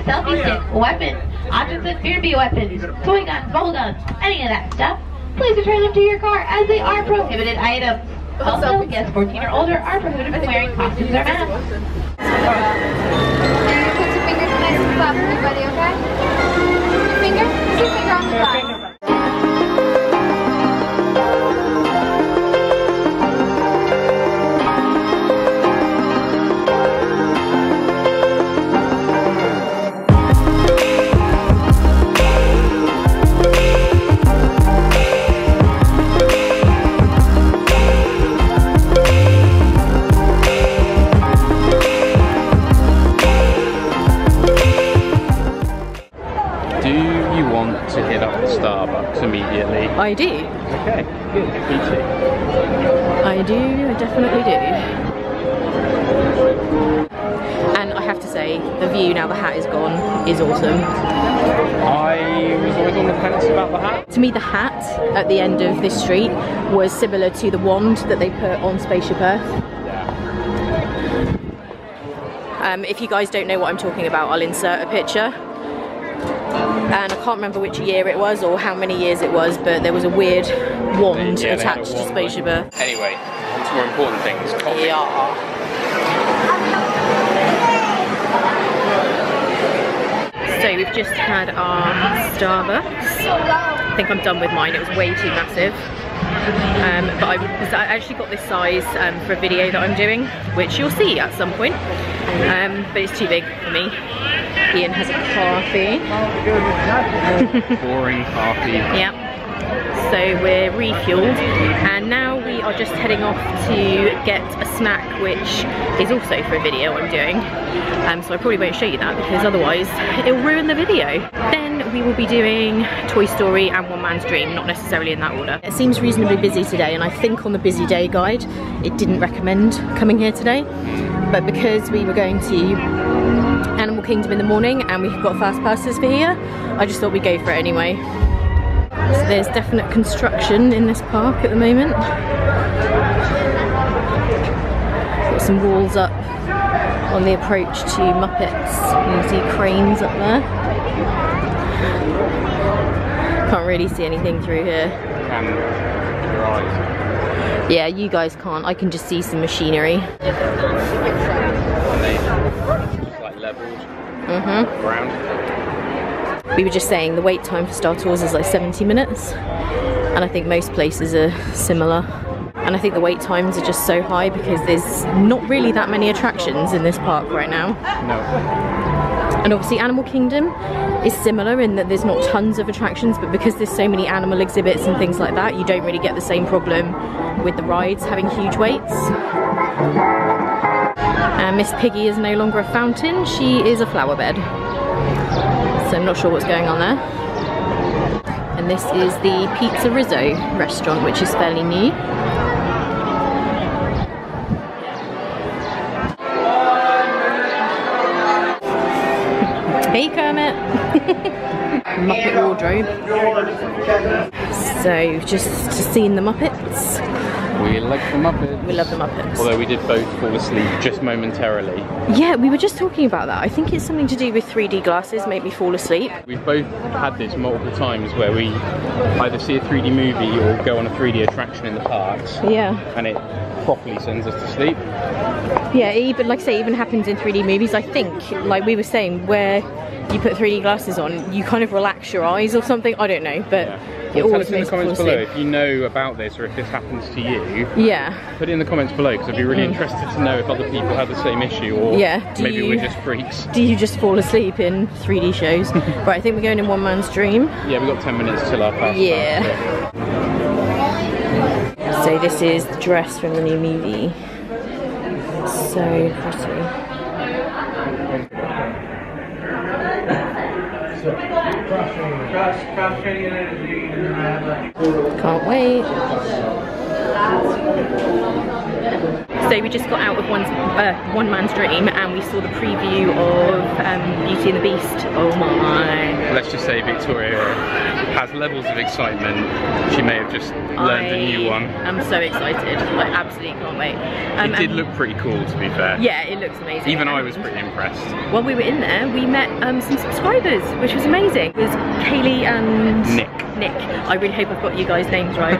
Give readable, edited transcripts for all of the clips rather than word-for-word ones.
selfie stick, weapons, objects that appear to be weapons, toy guns, bubble guns, any of that stuff, please return them to your car as they are prohibited items. Also, guests 14 or older are prohibited from wearing costumes or masks. And you put your fingers nice and flat for your buddy, okay? Your finger? Put your finger on the flat. Immediately. I do. Okay, good. Me too. I do, I definitely do. And I have to say, the view now the hat is gone is awesome. I was always on the fence about the hat. To me, the hat at the end of this street was similar to the wand that they put on Spaceship Earth. Yeah. If you guys don't know what I'm talking about, I'll insert a picture. And I can't remember which year it was or how many years it was, but there was a weird wand attached to Spaceship Earth. Anyway, on to more important things. Coffee. Yeah. So we've just had our Starbucks. I think I'm done with mine, it was way too massive. But I actually got this size for a video that I'm doing, which you'll see at some point. But it's too big for me. Ian has a coffee. Boring coffee. Yep. So we're refueled and now we are just heading off to get a snack which is also for a video I'm doing. So I probably won't show you that because otherwise it'll ruin the video. Then we will be doing Toy Story and One Man's Dream, not necessarily in that order. It seems reasonably busy today and I think on the busy day guide it didn't recommend coming here today. But because we were going to Animal Kingdom in the morning and we've got fast passes for here, I just thought we'd go for it anyway. So there's definite construction in this park at the moment. Got some walls up on the approach to Muppets. You can see cranes up there. Can't really see anything through here. Can your eyes? Yeah, you guys can't. I can just see some machinery. Like leveled ground. We were just saying the wait time for Star Tours is like 70 minutes and I think most places are similar. And I think the wait times are just so high because there's not really that many attractions in this park right now. No. And obviously Animal Kingdom is similar in that there's not tons of attractions, but because there's so many animal exhibits and things like that, you don't really get the same problem with the rides having huge waits. And Miss Piggy is no longer a fountain, she is a flower bed. So I'm not sure what's going on there. And this is the Pizza Rizzo restaurant, which is fairly new. Hey Kermit! Muppet wardrobe. So just seeing the Muppets. We like the Muppets. We love the Muppets. Although we did both fall asleep just momentarily. Yeah, we were just talking about that. I think it's something to do with 3D glasses make me fall asleep. We've both had this multiple times where we either see a 3D movie or go on a 3D attraction in the parks. Yeah. And it properly sends us to sleep. Yeah, even like I say, even happens in 3D movies. I think, like we were saying, where you put 3D glasses on, you kind of relax your eyes or something. I don't know, but it always makes me fall asleep. Tell us in the comments below if you know about this or if this happens to you. Yeah. Put it in the comments below because I'd be really interested to know if other people have the same issue or maybe we're just freaks. Do you just fall asleep in 3D shows? Right, I think we're going in One Man's Dream. Yeah, we've got 10 minutes till our pass. Yeah. So this is the dress from the new movie. So pretty. Can't wait. So we just got out of One Man's Dream and we saw the preview of Beauty and the Beast. Oh my. Let's just say Victoria has levels of excitement. She may have just learned a new one. I'm so excited, like absolutely can't wait. It did look pretty cool, to be fair. Yeah, it looks amazing. Even I was pretty impressed. While we were in there, we met some subscribers, which was amazing. It was Kaylee and Nick. I really hope I've got you guys' names right.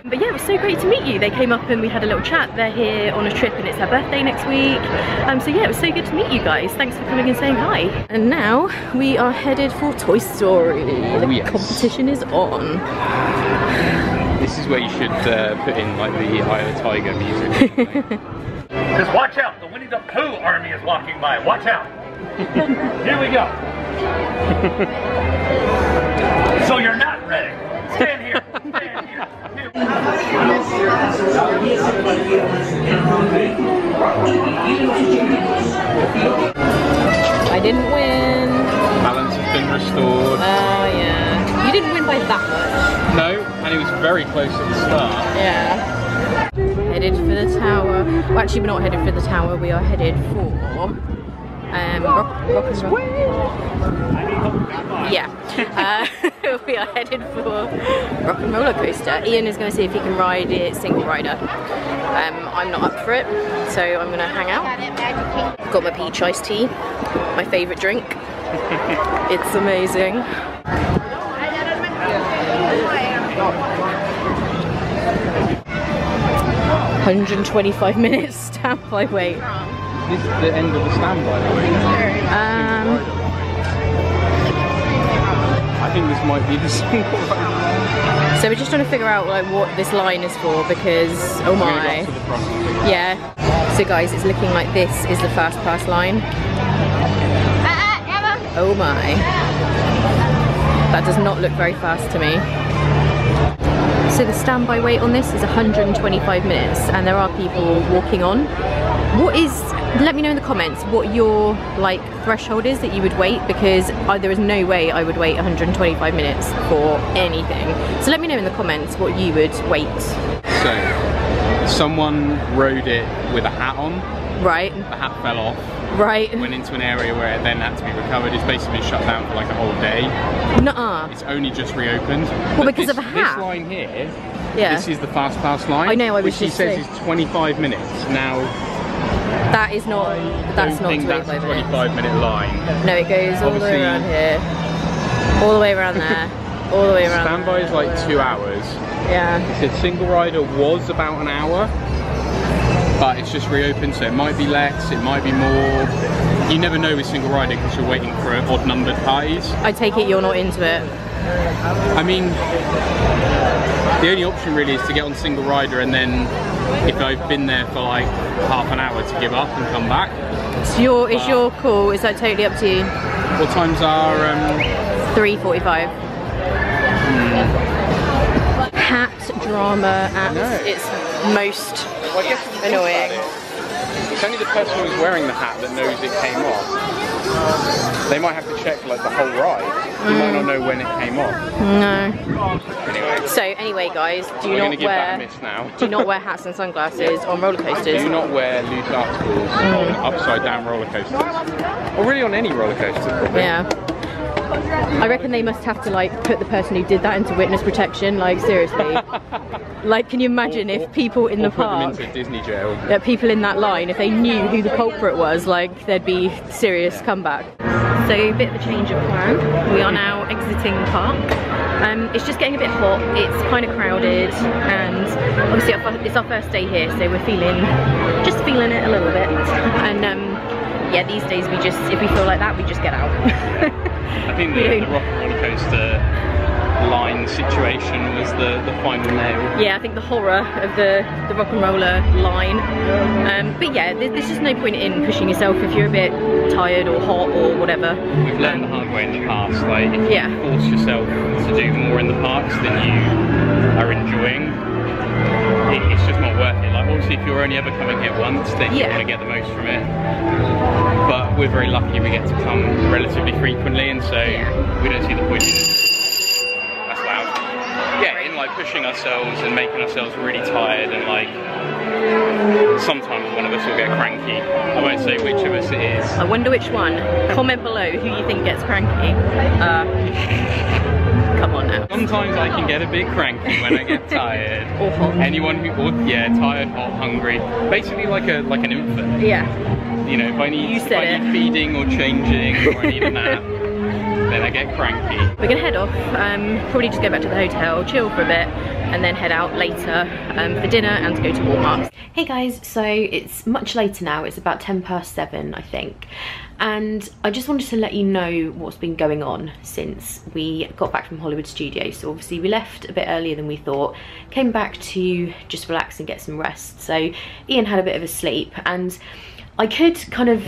But yeah, it was so great to meet you. They came up and we had a little chat. They're here on a trip and it's her birthday next week. So yeah, it was so good to meet you guys. Thanks for coming and saying hi. And now we are headed for Toy Story. The competition is on. This is where you should put in like the Eye of the Tiger music. Just watch out, the Winnie the Pooh army is walking by. Watch out. Here we go. So you're not ready. Stand here. Stand here. I didn't win. Balance has been restored. Oh yeah. You didn't win by that much. No, and it was very close at the start. Yeah. Headed for the tower. Well, actually, we're not headed for the tower. We are headed for rock and roll. Yeah. We are headed for rock and roller coaster. Ian is going to see if he can ride it single rider. I'm not up for it, so I'm going to hang out. I've got my peach iced tea, my favourite drink. It's amazing. 125 minutes standby wait. This is the end of the standby wait. I think this might be the single rider. So we're just trying to figure out like what this line is for because oh my. Yeah. So guys, it's looking like this is the fast pass line. Oh my. That does not look very fast to me. So the standby wait on this is 125 minutes and there are people walking on. What is, let me know in the comments what your like threshold is that you would wait, because there is no way I would wait 125 minutes for anything. So let me know in the comments what you would wait. So, someone rode it with a hat on. Right. The hat fell off. Right. Went into an area where it then had to be recovered. It's basically been shut down for like a whole day. Nuh-uh. It's only just reopened. Well, because of a hat? This line here, yeah. This is the fast pass line. I know, I was which he just says saying. is 25 minutes. Now, that is not, that's not 25 that's a 25-minute line. No, it goes all the way around here. All the way around there. All the way around. Standby is like 2 hours. Yeah. He said single rider was about an hour. But it's just reopened, so it might be less, it might be more. You never know with single rider because you're waiting for odd numbered parties. I take it you're not into it. I mean, the only option really is to get on single rider and then if I've been there for like half an hour to give up and come back. So it's your call, is that totally up to you? What times are 3:45. Hat drama at its most annoying. It's only the person who's wearing the hat that knows it came off. They might have to check like the whole ride. You might not know when it came off. No. Anyway. So anyway guys, do not wear hats and sunglasses on roller coasters. Do not wear loose articles on upside down roller coasters. Or really on any roller coaster. Probably. Yeah. I reckon they must have to like put the person who did that into witness protection, like seriously. Like, can you imagine if people in the park, put them into Disney jail. People in that line, if they knew who the culprit was, like there'd be serious comeback. So a bit of a change of plan. We are now exiting the park. It's just getting a bit hot, it's kind of crowded, and obviously it's our first day here, so we're just feeling it a little bit. And yeah, these days we just, if we feel like that, we just get out. I think the rock and roller coaster line situation was the final nail. Yeah, I think the horror of the rock and roller line. But yeah, there's just no point in pushing yourself if you're a bit tired or hot or whatever. We've learned the hard way in the past, like if you force yourself to do more in the parks than you are enjoying, it's just not worth it. Like obviously if you're only ever coming here once, then you want to get the most from it. But we're very lucky we get to come relatively frequently, and so we don't see the point in that's loud. Yeah, in like pushing ourselves and making ourselves really tired, and like sometimes one of us will get cranky. I won't say which of us it is. I wonder which one. Comment below who you think gets cranky. Come on now. sometimes I can get a bit cranky when I get tired. Or hot. Anyone who, tired, hot, hungry, basically like an infant. Yeah. You know, if I need feeding or changing or I need a nap, then I get cranky. We're gonna head off, probably just go back to the hotel, chill for a bit, and then head out later for dinner and to go to Walmart. Hey guys, so it's much later now, it's about 7:10 I think, and I just wanted to let you know what's been going on since we got back from Hollywood Studios. So obviously we left a bit earlier than we thought, came back to just relax and get some rest. So Ian had a bit of a sleep, and I could kind of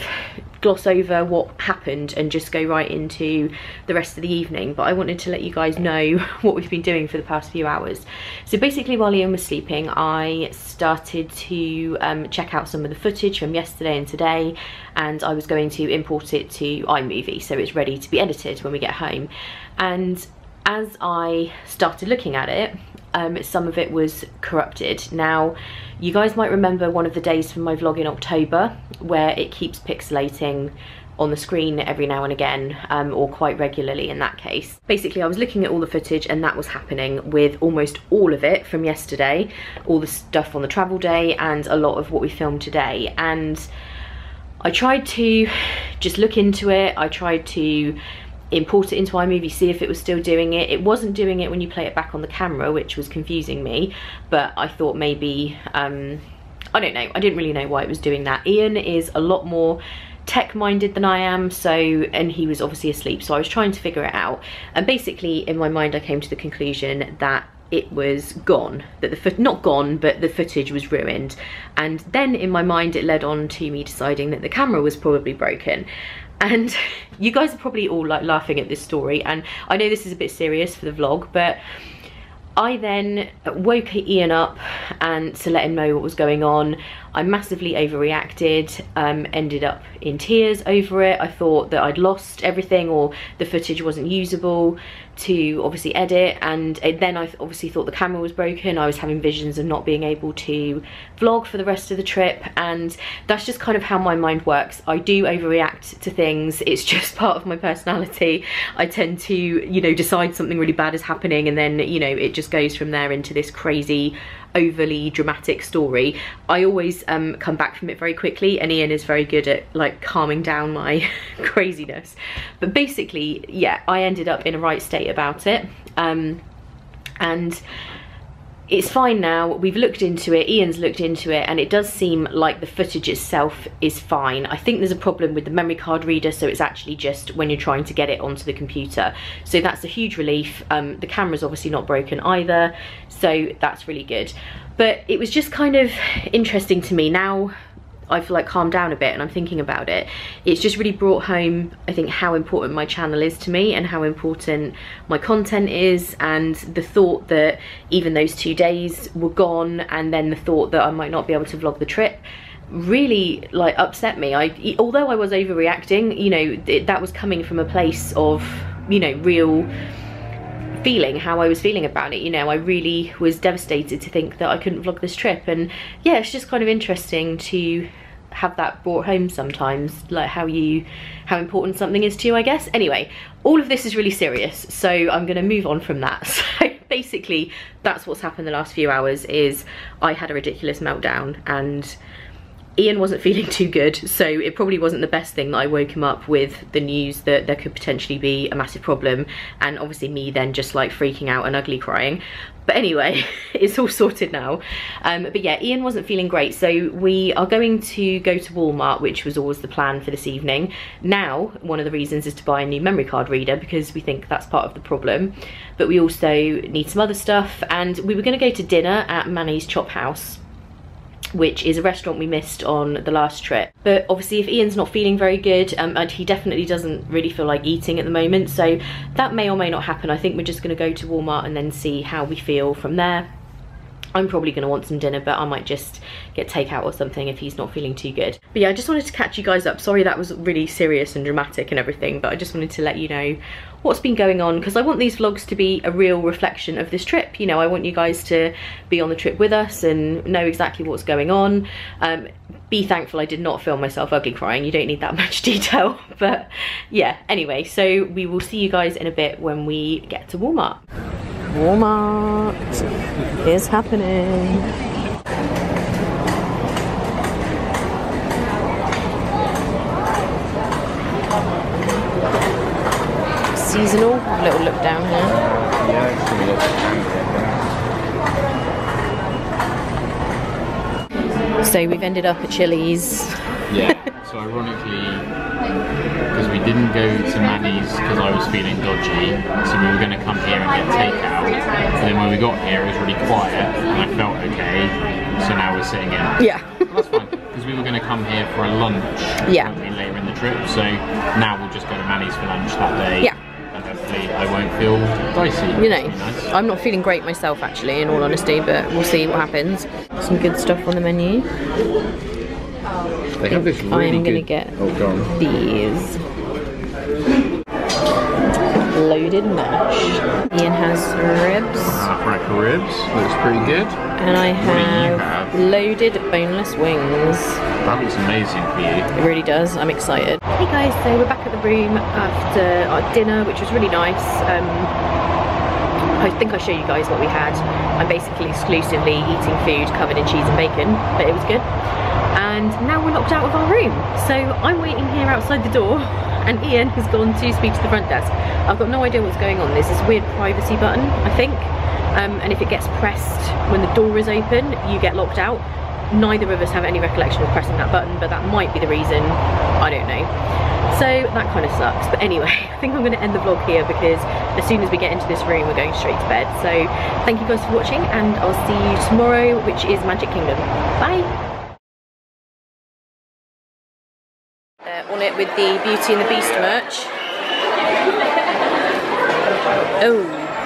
gloss over what happened and just go right into the rest of the evening, but I wanted to let you guys know what we've been doing for the past few hours. So basically while Ian was sleeping, I started to check out some of the footage from yesterday and today, and I was going to import it to iMovie so it's ready to be edited when we get home. And as I started looking at it, some of it was corrupted. Now, you guys might remember one of the days from my vlog in October where it keeps pixelating on the screen every now and again, or quite regularly in that case. Basically, I was looking at all the footage and that was happening with almost all of it from yesterday, all the stuff on the travel day and a lot of what we filmed today. And I tried to just look into it, I tried to import it into iMovie, see if it was still doing it. It wasn't doing it when you play it back on the camera, which was confusing me, but I thought maybe, I don't know, I didn't really know why it was doing that. Ian is a lot more tech-minded than I am, so, and he was obviously asleep, so I was trying to figure it out. And basically, in my mind, I came to the conclusion that it was gone, that the not gone, but the footage was ruined. And then in my mind, it led on to me deciding that the camera was probably broken. And you guys are probably all like laughing at this story, and I know this is a bit serious for the vlog, but I then woke Ian up and to let him know what was going on. I massively overreacted, ended up in tears over it. I thought that I'd lost everything or the footage wasn't usable to obviously edit, and then I obviously thought the camera was broken. I was having visions of not being able to vlog for the rest of the trip, and that's just kind of how my mind works. I do overreact to things. It's just part of my personality. I tend to, you know, decide something really bad is happening, and then, you know, it just goes from there into this crazy overly dramatic story. I always come back from it very quickly, and Ian is very good at like calming down my craziness. But basically, yeah, I ended up in a right state about it, and it's fine now. We've looked into it, Ian's looked into it, and it does seem like the footage itself is fine. I think there's a problem with the memory card reader, so it's actually just when you're trying to get it onto the computer. So that's a huge relief. The camera's obviously not broken either, so that's really good. But it was just kind of interesting to me. Now I've like calmed down a bit and I'm thinking about it. It's just really brought home, I think, how important my channel is to me and how important my content is, and the thought that even those 2 days were gone, and then the thought that I might not be able to vlog the trip really like upset me. Although I was overreacting, you know, that was coming from a place of, you know, real feeling how I was feeling about it. You know, I really was devastated to think that I couldn't vlog this trip, and yeah, it's just kind of interesting to have that brought home sometimes, like how important something is to you, I guess. Anyway, all of this is really serious, so I'm gonna move on from that. So basically, that's what's happened the last few hours. Is I had a ridiculous meltdown, and Ian wasn't feeling too good, so it probably wasn't the best thing that I woke him up with the news that there could potentially be a massive problem, and obviously me then just like freaking out and ugly crying. But anyway, it's all sorted now. But yeah, Ian wasn't feeling great, so we are going to go to Walmart, which was always the plan for this evening. Now, one of the reasons is to buy a new memory card reader, because we think that's part of the problem. But we also need some other stuff, and we were going to go to dinner at Manny's Chop House, which is a restaurant we missed on the last trip. But obviously if Ian's not feeling very good, and he definitely doesn't really feel like eating at the moment, so that may or may not happen. I think we're just gonna go to Walmart and then see how we feel from there. I'm probably gonna want some dinner, but I might just get takeout or something if he's not feeling too good. But yeah, I just wanted to catch you guys up. Sorry that was really serious and dramatic and everything, but I just wanted to let you know what's been going on, because I want these vlogs to be a real reflection of this trip. You know, I want you guys to be on the trip with us and know exactly what's going on. Be thankful I did not film myself ugly crying. You don't need that much detail. But yeah, anyway, so we will see you guys in a bit when we get to Walmart. Walmart is happening. Seasonal, a little look down here. Yeah, it's gonna look down. So we've ended up at Chili's. Yeah, so ironically, because we didn't go to Manny's because I was feeling dodgy, so we were going to come here and get takeout. And then when we got here, it was really quiet, and I felt okay. So now we're sitting in. Yeah. That's fine, because we were going to come here for a lunch. Yeah. Later in the trip, so now we'll just go to Manny's for lunch that day. Yeah. And hopefully I won't feel dicey. You know, nice. I'm not feeling great myself actually, in all honesty, but we'll see what happens. Some good stuff on the menu. They have this really I'm gonna good... get go on. these. Loaded mash. Ian has ribs. Rack of ribs, looks pretty good. And I What do you have? loaded boneless wings. That looks amazing for you. It really does, I'm excited. Hey guys, so we're back at the room after our dinner, which was really nice. I think I showed you guys what we had. I'm basically exclusively eating food covered in cheese and bacon, but it was good. And now we're locked out of our room. So I'm waiting here outside the door and Ian has gone to speak to the front desk. I've got no idea what's going on. There's this weird privacy button, I think. And if it gets pressed when the door is open, you get locked out. Neither of us have any recollection of pressing that button, but that might be the reason. I don't know. So that kind of sucks. But anyway, I think I'm going to end the vlog here because as soon as we get into this room, we're going straight to bed. So thank you guys for watching and I'll see you tomorrow, which is Magic Kingdom. Bye! On it with the Beauty and the Beast merch. Oh.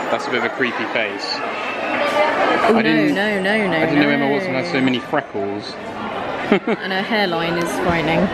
That's a bit of a creepy face. Oh, I didn't no. I didn't know Emma Watson had so many freckles. And her hairline is frightening.